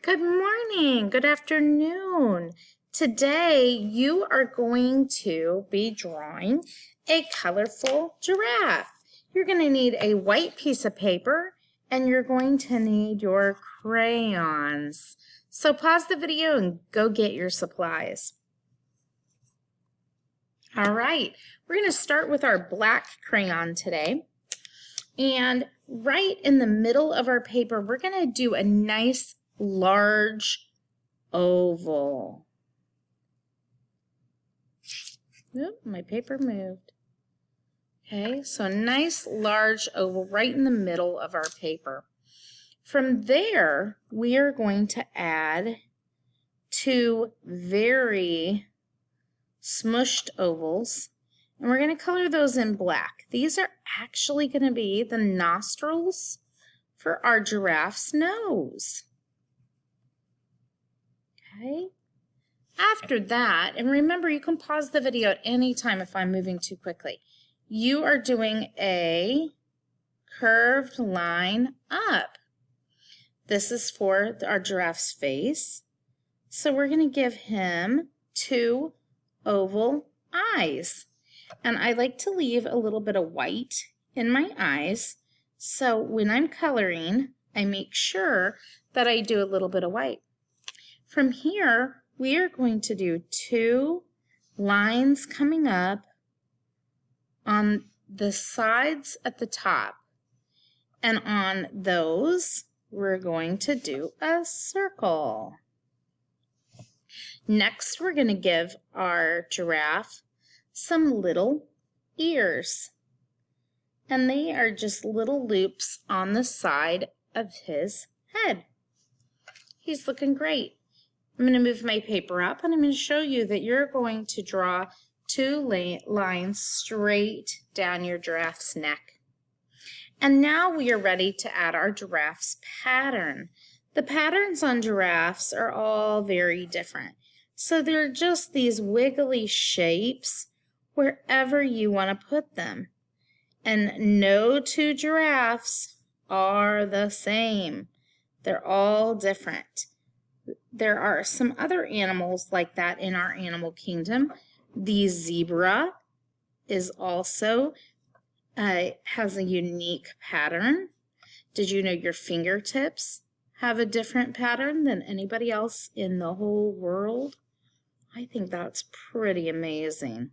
Good morning, good afternoon. Today you are going to be drawing a colorful giraffe. You're going to need a white piece of paper and you're going to need your crayons. So pause the video and go get your supplies. All right, we're going to start with our black crayon today. And right in the middle of our paper, we're going to do a nice large oval. Oop, my paper moved. Okay, so a nice large oval right in the middle of our paper. From there, we are going to add two very smushed ovals, and we're going to color those in black. These are actually going to be the nostrils for our giraffe's nose. Okay. After that, and remember you can pause the video at any time if I'm moving too quickly, you are doing a curved line up. This is for our giraffe's face. So we're going to give him two oval eyes. And I like to leave a little bit of white in my eyes. So when I'm coloring, I make sure that I do a little bit of white. From here, we are going to do two lines coming up on the sides at the top. And on those, we're going to do a circle. Next, we're going to give our giraffe some little ears. And they are just little loops on the side of his head. He's looking great. I'm going to move my paper up and I'm going to show you that you're going to draw two lines straight down your giraffe's neck. And now we are ready to add our giraffe's pattern. The patterns on giraffes are all very different. So they're just these wiggly shapes wherever you want to put them. And no two giraffes are the same. They're all different. There are some other animals like that in our animal kingdom. The zebra is also has a unique pattern. Did you know your fingertips have a different pattern than anybody else in the whole world? I think that's pretty amazing.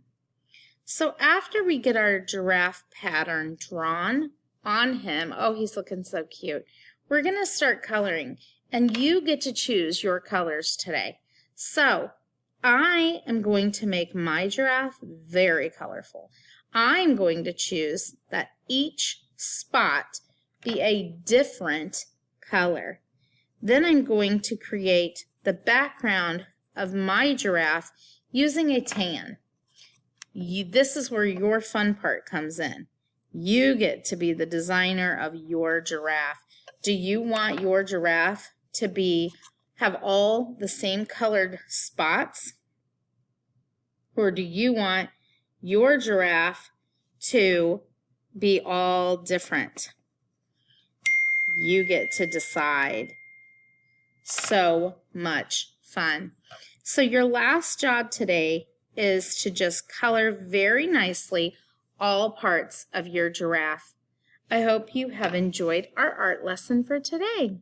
So after we get our giraffe pattern drawn on him, oh, he's looking so cute, we're going to start coloring. And you get to choose your colors today. So I am going to make my giraffe very colorful. I'm going to choose that each spot be a different color. Then I'm going to create the background of my giraffe using a tan. This is where your fun part comes in. You get to be the designer of your giraffe. Do you want your giraffe to have all the same colored spots? Or do you want your giraffe to be all different? You get to decide. So much fun. So your last job today is to just color very nicely all parts of your giraffe. I hope you have enjoyed our art lesson for today.